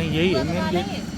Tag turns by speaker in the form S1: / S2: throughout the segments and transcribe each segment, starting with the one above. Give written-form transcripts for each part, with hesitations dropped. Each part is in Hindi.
S1: नहीं, यही है मेन गेट।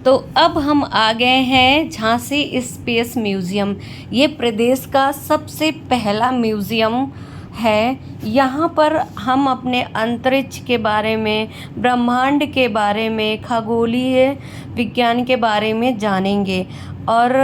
S2: तो अब हम आ गए हैं झांसी स्पेस म्यूज़ियम। ये प्रदेश का सबसे पहला म्यूज़ियम है। यहाँ पर हम अपने अंतरिक्ष के बारे में, ब्रह्मांड के बारे में, खगोलीय विज्ञान के बारे में जानेंगे। और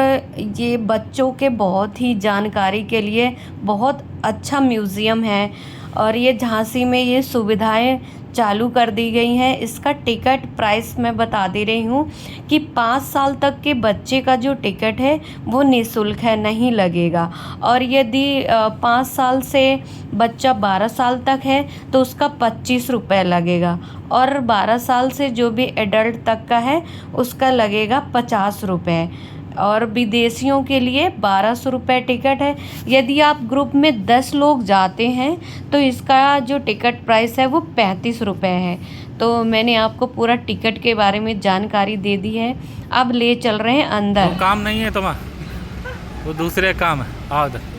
S2: ये बच्चों के बहुत ही जानकारी के लिए बहुत अच्छा म्यूज़ियम है। और ये झांसी में ये सुविधाएं चालू कर दी गई हैं। इसका टिकट प्राइस मैं बता दे रही हूँ कि 5 साल तक के बच्चे का जो टिकट है वो निःशुल्क है, नहीं लगेगा। और यदि 5 साल से बच्चा 12 साल तक है तो उसका 25 रुपये लगेगा। और 12 साल से जो भी एडल्ट तक का है उसका लगेगा 50 रुपये। और विदेशियों के लिए 1200 रुपये टिकट है। यदि आप ग्रुप में 10 लोग जाते हैं तो इसका जो टिकट प्राइस है वो 35 रुपये है। तो मैंने आपको पूरा टिकट के बारे में जानकारी दे दी है। अब ले चल रहे हैं अंदर।
S1: वो काम नहीं है तुम्हारा, वो दूसरे काम है। आओ इधर।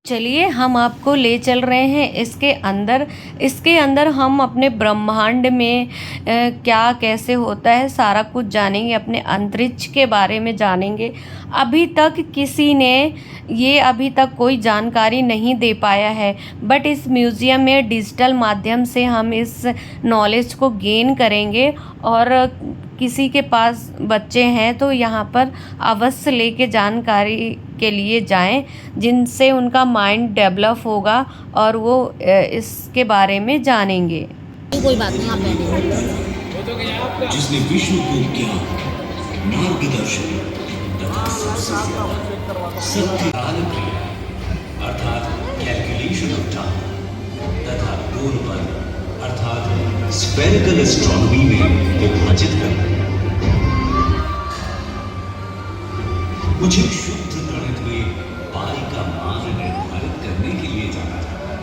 S2: चलिए हम आपको ले चल रहे हैं इसके अंदर। इसके अंदर हम अपने ब्रह्मांड में क्या कैसे होता है सारा कुछ जानेंगे, अपने अंतरिक्ष के बारे में जानेंगे। अभी तक किसी ने अभी तक कोई जानकारी नहीं दे पाया है, बट इस म्यूज़ियम में डिजिटल माध्यम से हम इस नॉलेज को गेन करेंगे। और किसी के पास बच्चे हैं तो यहाँ पर अवश्य लेके जानकारी के लिए जाएं, जिनसे उनका माइंड डेवलप होगा और वो इसके बारे में जानेंगे।
S3: कोई बात नहीं, आप बैठिए।
S4: जिसने विश्व को ज्ञान, मार्गदर्शन तथा सत्य क्रिया अर्थात कैलकुलेशन ऑफ टाइम तथा गोलबल अर्थात स्फेरिकल एस्ट्रोनॉमी में विभाजित कर मुझे शुद्ध गणित में पाई का मान निर्धारित करने के लिए जाना जाता है।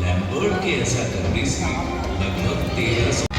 S4: लैम्बर्ट के ऐसा करने से लगभग 1300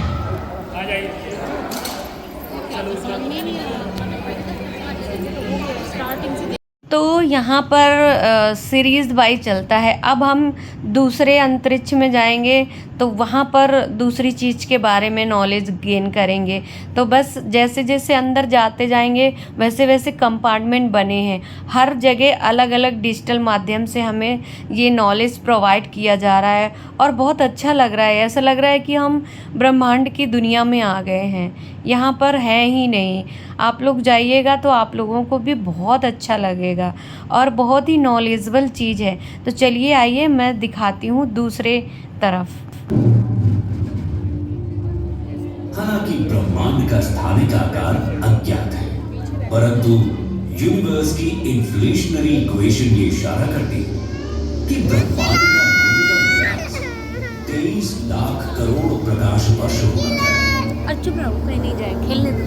S2: तो यहाँ पर सीरीज़ बाई चलता है। अब हम दूसरे अंतरिक्ष में जाएंगे तो वहाँ पर दूसरी चीज़ के बारे में नॉलेज गेन करेंगे। तो बस जैसे जैसे अंदर जाते जाएंगे वैसे वैसे कंपार्टमेंट बने हैं। हर जगह अलग अलग डिजिटल माध्यम से हमें ये नॉलेज प्रोवाइड किया जा रहा है और बहुत अच्छा लग रहा है। ऐसा लग रहा है कि हम ब्रह्मांड की दुनिया में आ गए हैं, यहाँ पर है ही नहीं। आप लोग जाइएगा तो आप लोगों को भी बहुत अच्छा लगेगा और बहुत ही नॉलेजेबल चीज़ है। तो चलिए आइए मैं दिखाती हूँ दूसरे तरफ।
S4: हालांकि ब्रह्मांड का स्थानिक आकार अज्ञात है, परंतु यूनिवर्स की इन्फ्लेशनरी इक्वेशन ये इशारा करती है कि ब्रह्मांड का न्यूनतम व्यास 23 लाख करोड़ प्रकाश वर्ष होना चाहिए।
S3: चुप रहो, कहीं नहीं जाए, खेलने दो।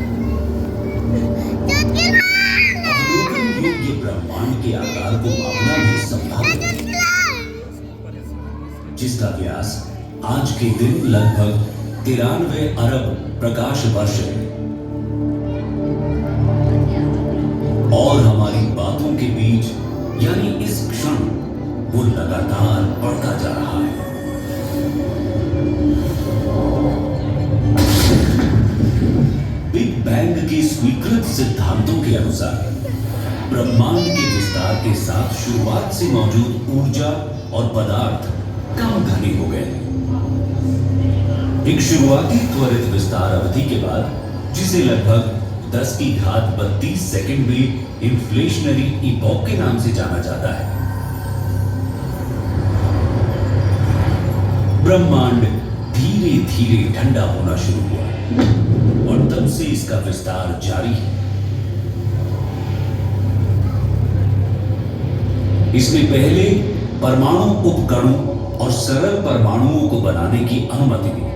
S4: अवलोकन योग्य ब्रह्मांड के आकार को मापना भी संभव है, जिसका व्यास आज के दिन लगभग 93 अरब प्रकाश वर्ष है। और हमारी बातों के बीच यानी इस क्षण वो लगातार बढ़ता जा रहा है। बिग बैंग की स्वीकृत सिद्धांत सिद्धांतों के अनुसार ब्रह्मांड के विस्तार के साथ शुरुआत से मौजूद ऊर्जा और पदार्थ कम घने हो गए। एक शुरुआती त्वरित विस्तार अवधि के बाद, जिसे लगभग 10 की घात 32 सेकंड में इन्फ्लेशनरी इपॉक के नाम से जाना जाता है, ब्रह्मांड धीरे धीरे ठंडा होना शुरू हुआ और तब से इसका विस्तार जारी है। इसमें पहले परमाणु उपकणों और सरल परमाणुओं को बनाने की अनुमति मिली।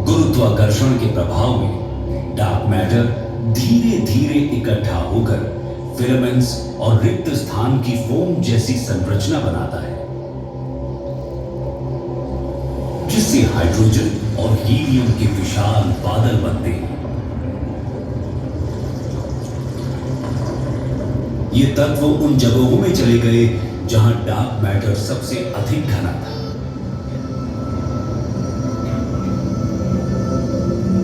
S4: गुरुत्वाकर्षण के प्रभाव में डार्क मैटर धीरे धीरे इकट्ठा होकर फिलामेंट्स और रिक्त स्थान की फोम जैसी संरचना बनाता है, जिससे हाइड्रोजन और हीलियम के विशाल बादल बनते हैं। ये तत्व उन जगहों में चले गए जहां डार्क मैटर सबसे अधिक घना था।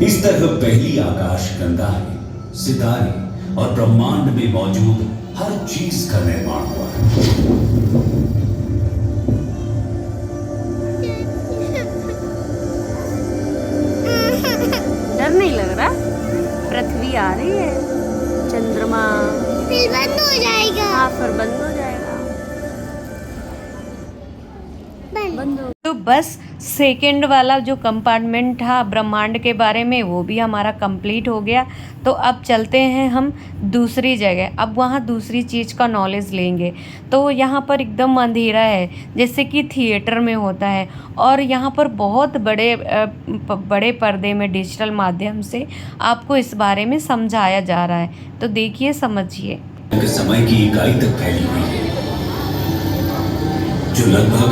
S4: इस तरह पहली आकाश गंगाएं, सितारे और ब्रह्मांड में मौजूद हर चीज का निर्माण हुआ।
S2: डर नहीं लग रहा? पृथ्वी आ रही है, चंद्रमा
S3: फिर बंद हो जाएगा।
S2: हाँ, फिर बंद हो जाएगा।
S3: बंद हो।
S2: तो बस सेकंड वाला जो कंपार्टमेंट था ब्रह्मांड के बारे में, वो भी हमारा कंप्लीट हो गया। तो अब चलते हैं हम दूसरी जगह। अब वहाँ दूसरी चीज़ का नॉलेज लेंगे। तो यहाँ पर एकदम अंधेरा है, जैसे कि थिएटर में होता है, और यहाँ पर बहुत बड़े पर्दे में डिजिटल माध्यम से आपको इस बारे में समझाया जा रहा है। तो देखिए, समझिए।
S4: समय की इकाई तक फैली हुई है, जो लगभग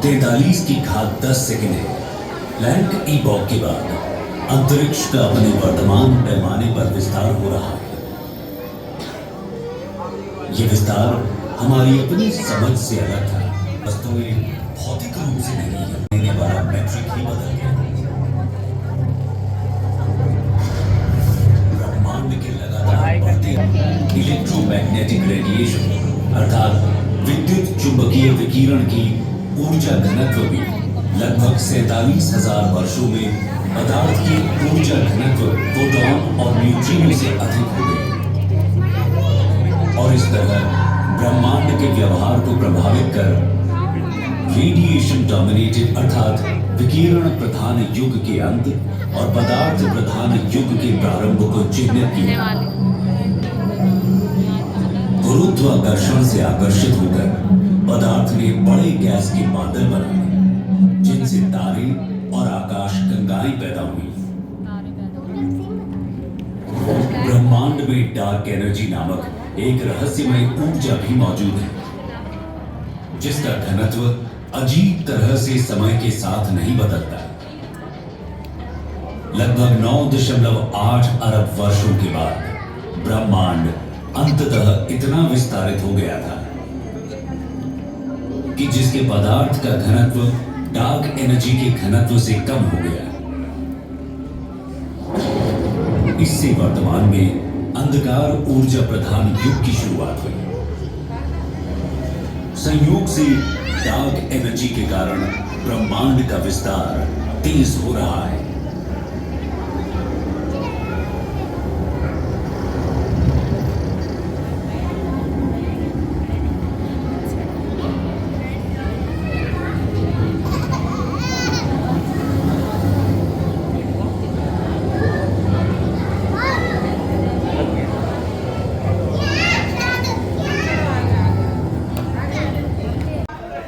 S4: 43 की घात 10 सेकंड है। प्लैंक इपॉक के बाद अंतरिक्ष का अपने वर्तमान पैमाने पर विस्तार हो रहा है। यह विस्तार हमारी अपनी समझ से अलग था। वस्तुएं भौतिक रूप से नहीं, देने वाला मैट्रिक ही बदल गया। ब्रह्मांड के लगातार बढ़ते इलेक्ट्रोमैग्नेटिक रेडिएशन अर्थात विद्युत चुंबकीय विकिरण की ऊर्जा घनत्व भी लगभग 47,000 वर्षों में पदार्थ की ऊर्जा घनत्व प्रोटॉन और न्यूट्रिनो से अधिक हो गई, और इस तरह ब्रह्मांड के व्यवहार को प्रभावित कर रेडिएशन डोमिनेटेड अर्थात विकिरण प्रधान युग के अंत और पदार्थ प्रधान युग के प्रारंभ को चिह्नित किया। गुरुत्वाकर्षण से आकर्षित होकर पदार्थ ने बड़े गैस के बादल बनाए, जिनसे तारे और आकाश गंगाएं पैदा हुई। ब्रह्मांड में डार्क एनर्जी नामक एक रहस्यमय ऊर्जा भी मौजूद है, जिसका घनत्व अजीब तरह से समय के साथ नहीं बदलता। लगभग 9.8 अरब वर्षों के बाद ब्रह्मांड अंततः इतना विस्तारित हो गया था कि जिसके पदार्थ का घनत्व डार्क एनर्जी के घनत्व से कम हो गया। इससे वर्तमान में अंधकार ऊर्जा प्रधान युग की शुरुआत हुई। संयोग से डार्क एनर्जी के कारण ब्रह्मांड का विस्तार तेज हो रहा है।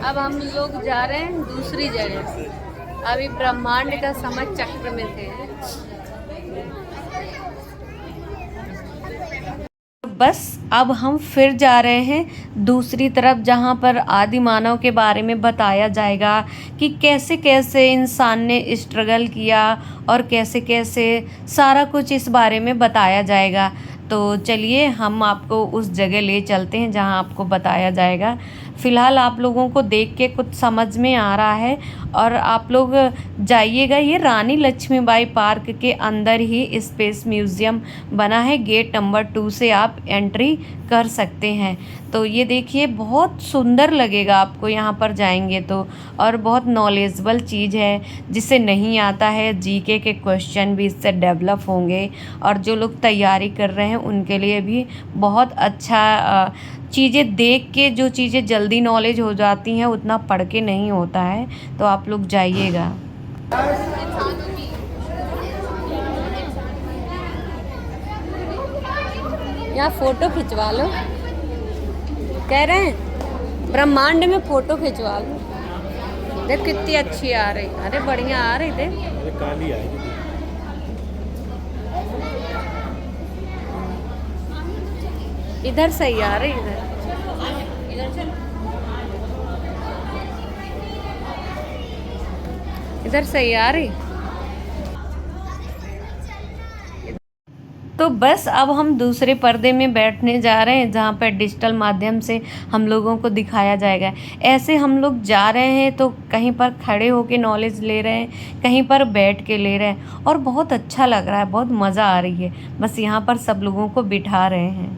S2: अब हम लोग जा रहे हैं दूसरी जगह। अभी ब्रह्मांड का समय चक्र में थे। बस अब हम फिर जा रहे हैं दूसरी तरफ, जहाँ पर आदि मानव के बारे में बताया जाएगा कि कैसे कैसे इंसान ने स्ट्रगल किया और कैसे कैसे सारा कुछ इस बारे में बताया जाएगा। तो चलिए हम आपको उस जगह ले चलते हैं जहाँ आपको बताया जाएगा। फ़िलहाल आप लोगों को देख के कुछ समझ में आ रहा है और आप लोग जाइएगा। ये रानी लक्ष्मीबाई पार्क के अंदर ही स्पेस म्यूज़ियम बना है। गेट नंबर 2 से आप एंट्री कर सकते हैं। तो ये देखिए बहुत सुंदर लगेगा आपको यहाँ पर जाएंगे तो, और बहुत नॉलेजेबल चीज़ है। जिसे नहीं आता है जीके के क्वेश्चन भी इससे डेवलप होंगे, और जो लोग तैयारी कर रहे हैं उनके लिए भी बहुत अच्छा चीज़ें देख के, जो चीज़ें जल्दी नॉलेज हो जाती हैं उतना पढ़ के नहीं होता है। तो आप लोग जाइएगा। यहाँ फ़ोटो खिंचवा लो, कह रहे हैं ब्रह्मांड में फ़ोटो खिंचवा लो। देख कितनी अच्छी आ रही, अरे बढ़िया आ रही। देख
S1: काली आएगी।
S2: इधर सही आ रही, इधर इधर सही आ रही। तो बस अब हम दूसरे पर्दे में बैठने जा रहे हैं, जहाँ पर डिजिटल माध्यम से हम लोगों को दिखाया जाएगा। ऐसे हम लोग जा रहे हैं तो कहीं पर खड़े होके नॉलेज ले रहे हैं, कहीं पर बैठ के ले रहे हैं, और बहुत अच्छा लग रहा है, बहुत मज़ा आ रही है। बस यहाँ पर सब लोगों को बिठा रहे हैं।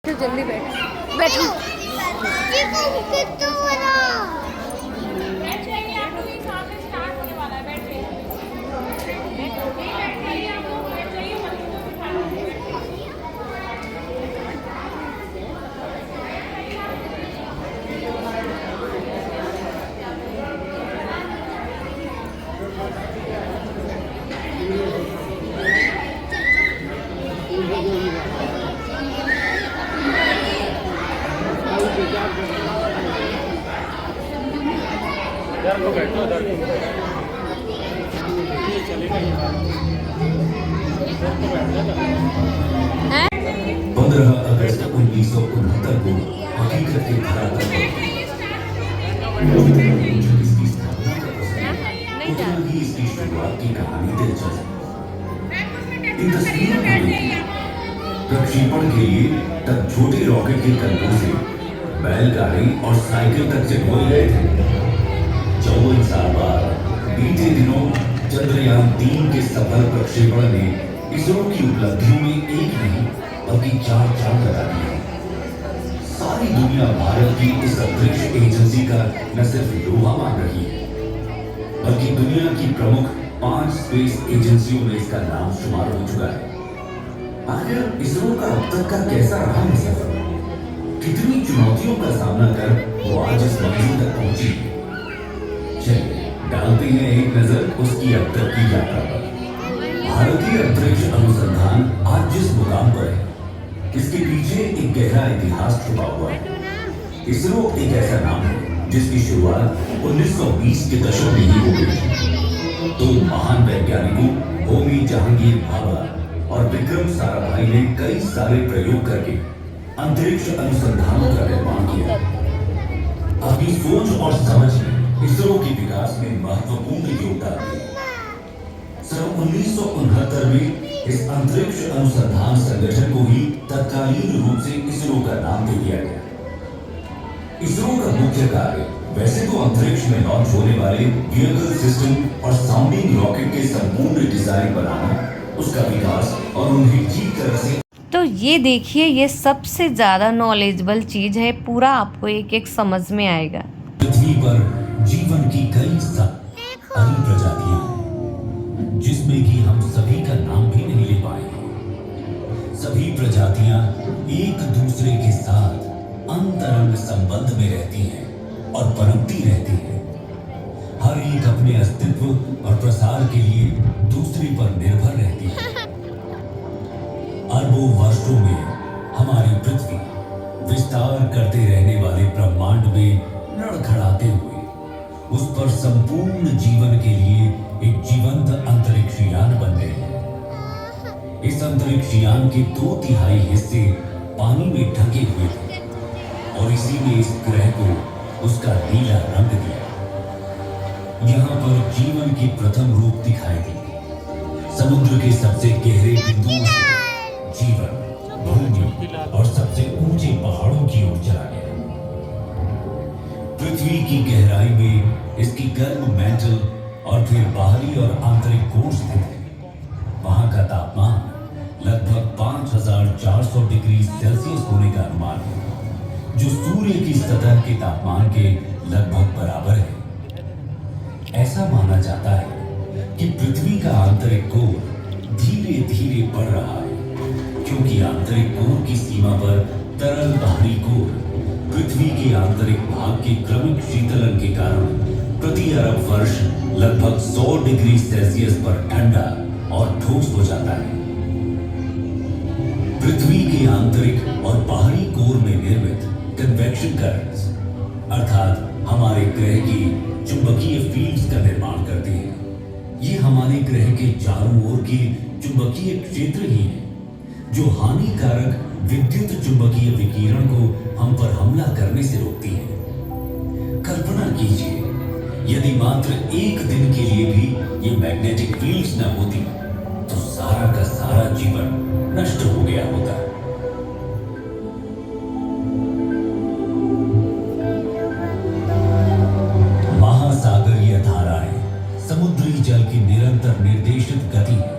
S2: तो जल्दी बैठो।
S1: इधर को बैठो, इधर को बैठो। ये चलेगा ये।
S4: 15 अगस्त 1969 को हकीकत के धरातल पर इसकी स्थापना का प्रसंग, उतना ही इसकी शुरुआत की कहानी दिलचस्प है। इन तस्वीरों को देखिए। प्रक्षेपण के लिए तब छोटे रॉकेट के कंधों से बैलगाड़ी और साइकिल तक चिपकाए गए थे। 54 साल बाद बीते दिनों चंद्रयान 3 के सफल प्रक्षेपण ने इसरो की उपलब्धियों में एक नहीं बल्कि 4 चांद लगा दिए। सारी दुनिया भारत की इस अंतरिक्ष एजेंसी का न सिर्फ लोहा मान रही है, बल्कि दुनिया की प्रमुख 5 स्पेस एजेंसियों में इसका नाम शुमार हो चुका है। आखिर इसरो का अब तक का कैसा रहा है सफर? कितनी चुनौतियों का सामना कर वो आज इस मंजिल तक पहुंची है? चलिए डालते हैं एक नजर उसकी अब तक की यात्रा पर। भारतीय अंतरिक्ष अनुसंधान आज जिस मुकाम पर है, इसके पीछे एक गहरा इतिहास छुपा हुआ है। इसरो एक ऐसा नाम है जिसकी शुरुआत 1920 के दशक में ही हो गई। तो महान वैज्ञानिकों होमी जहांगीर भाभा और विक्रम साराभाई ने कई सारे प्रयोग करके अंतरिक्ष अनुसंधानों का निर्माण किया। अपनी सोच और समझ में इसरो के विकास में महत्वपूर्ण योगदान दिया। सन 1969 में इस अंतरिक्ष अनुसंधान संगठन को ही तत्कालीन रूप से इसरो का नाम दे दिया गया। इसरो का मुख्य कार्य वैसे तो अंतरिक्ष में लॉन्च होने वाले व्हीकल सिस्टम और साउंडिंग रॉकेट के संपूर्ण डिजाइन बनाना, उसका विकास और उन्हें ठीक तरह से।
S2: तो ये देखिए, ये सबसे ज़्यादा नॉलेजेबल चीज़ है, पूरा आपको एक एक समझ में आएगा।
S4: पृथ्वी पर जीवन की कई अन्य प्रजातियां हैं, जिसमें कि हम सभी का नाम भी नहीं ले पाए। सभी प्रजातियां एक दूसरे के साथ अंतरंग संबंध में रहती हैं और पनपती रहती हैं। हर एक अपने अस्तित्व और प्रसार के लिए दूसरी पर निर्भर रहती है। अरबों वर्षों में हमारी पृथ्वी विस्तार करते रहने वाले ब्रह्मांड में लड़खड़ाते हुए उस पर संपूर्ण जीवन के लिए एक जीवंत अंतरिक्ष यान बन गए हैं। इस अंतरिक्ष यान के 2/3 हिस्से पानी में ढके हुए थे और इसी ने इस ग्रह को उसका नीला रंग दिया। यहाँ पर जीवन की प्रथम रूप दिखाई दी। समुद्र के सबसे गहरे बिंदुओं से जीवन भूमि और सबसे ऊंचे पहाड़ों की ओर चला गया। की गहराई में इसकी गर्म मेंटल और फिर बाहरी और आंतरिक कोर स्थित है। वहां का तापमान लगभग 5400 डिग्री सेल्सियस होने का अनुमान है, जो सूर्य की सतह के तापमान के लगभग बराबर है। ऐसा माना जाता है कि पृथ्वी का आंतरिक कोर धीरे धीरे बढ़ रहा है, क्योंकि आंतरिक कोर की सीमा पर तरल बाहरी कोर पृथ्वी के आंतरिक भाग के क्रमिक शीतलन के कारण प्रति अरब वर्ष लगभग 100 डिग्री सेल्सियस पर ठंडा और ठोस हो जाता है। पृथ्वी के आंतरिक और बाहरी कोर में निर्मित कन्वेक्शन करंट्स अर्थात हमारे ग्रह की चुंबकीय फील्ड्स का निर्माण करते हैं। ये हमारे ग्रह के चारों ओर के चुंबकीय क्षेत्र ही हैं, जो हानिकारक विद्युत चुंबकीय विकिरण को हम पर हमला करने से रोकती है। कल्पना कीजिए, यदि मात्र एक दिन के लिए भी ये मैग्नेटिक फील्ड्स न होती तो सारा का सारा जीवन नष्ट हो गया होता। महासागरीय धाराएं समुद्री जल की निरंतर निर्देशित गति है,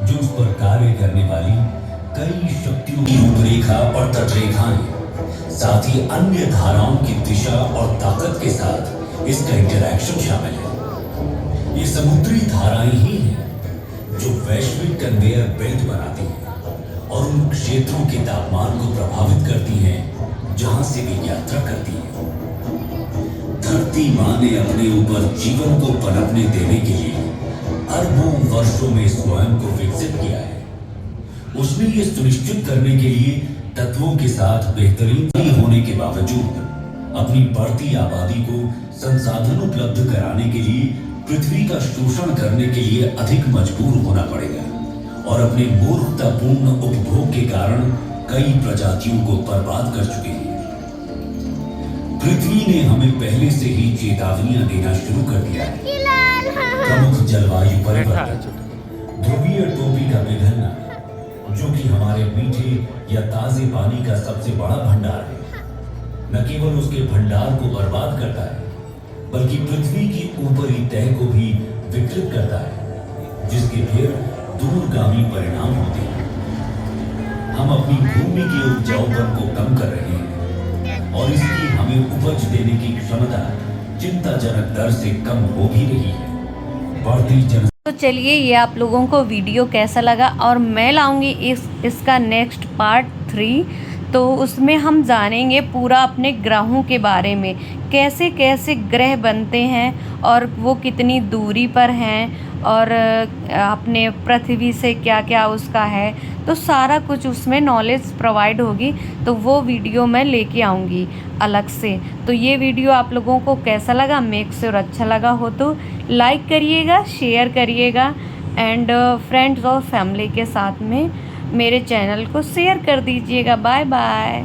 S4: जो उस पर कार्य करने वाली कई शक्तियों की रूपरेखा और तटरेखाएं, साथ ही अन्य धाराओं की दिशा और ताकत के साथ इसका इंटरैक्शन शामिल है। ये समुद्री धाराएं ही हैं जो वैश्विक कन्वेयर बेल्ट बनाती हैं और उन क्षेत्रों के तापमान को प्रभावित करती हैं जहां से वे यात्रा करती हैं। धरती मां ने अपने ऊपर जीवन को पनपने देने के लिए अरबों वर्षों में स्वयं को विकसित किया है। उसने ये सुनिश्चित करने के लिए तत्वों के साथ बेहतरीन होने के बावजूद अपनी बढ़ती आबादी को संसाधन उपलब्ध कराने के लिए पृथ्वी का शोषण करने के लिए अधिक मजबूर होना पड़ेगा और अपने मूर्खतापूर्ण उपभोग के कारण कई प्रजातियों को बर्बाद कर चुके हैं। पृथ्वी ने हमें पहले से ही चेतावनियां देना शुरू कर दिया है। प्रमुख जलवायु परिवर्तन, ध्रुवीय टोपी का पिघलना, जो कि हमारे मीठे या ताजे पानी का सबसे बड़ा भंडार है, न केवल उसके भंडार को बर्बाद करता है बल्कि पृथ्वी की ऊपरी तह को भी विकृत करता है, जिसके फिर दूरगामी परिणाम होते हैं। हम अपनी भूमि के उपजाऊपन को कम कर रहे हैं और इसकी हमें उपज देने की क्षमता चिंताजनक दर से कम हो भी रही है। बढ़ती
S2: तो चलिए, ये आप लोगों को वीडियो कैसा लगा, और मैं लाऊंगी इसका नेक्स्ट पार्ट 3। तो उसमें हम जानेंगे पूरा अपने ग्रहों के बारे में, कैसे कैसे ग्रह बनते हैं और वो कितनी दूरी पर हैं, और अपने पृथ्वी से क्या क्या उसका है। तो सारा कुछ उसमें नॉलेज प्रोवाइड होगी, तो वो वीडियो मैं लेके आऊँगी अलग से। तो ये वीडियो आप लोगों को कैसा लगा, मेक श्योर अच्छा लगा हो तो लाइक करिएगा, शेयर करिएगा, एंड फ्रेंड्स और फैमिली के साथ में मेरे चैनल को शेयर कर दीजिएगा। Bye bye.